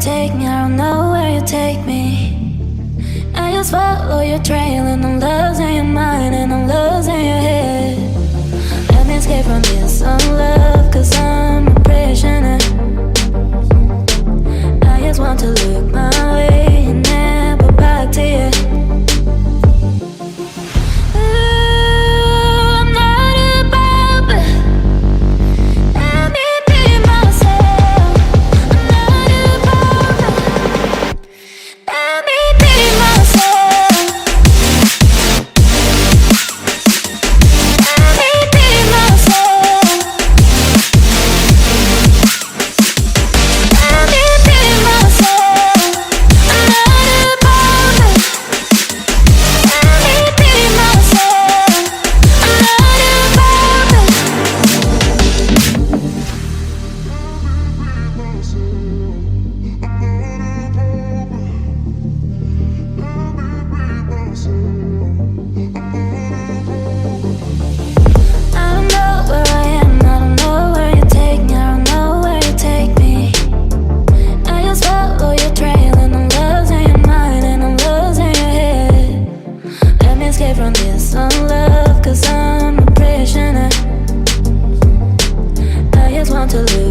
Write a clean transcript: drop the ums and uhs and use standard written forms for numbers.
take me, I don't know where you take me. I just follow your trail and I'm losing your mind and I'm losing your head. Let me escape from this unlove, cause I'm a prisoner. I just want to look my way and never back to you. To lose.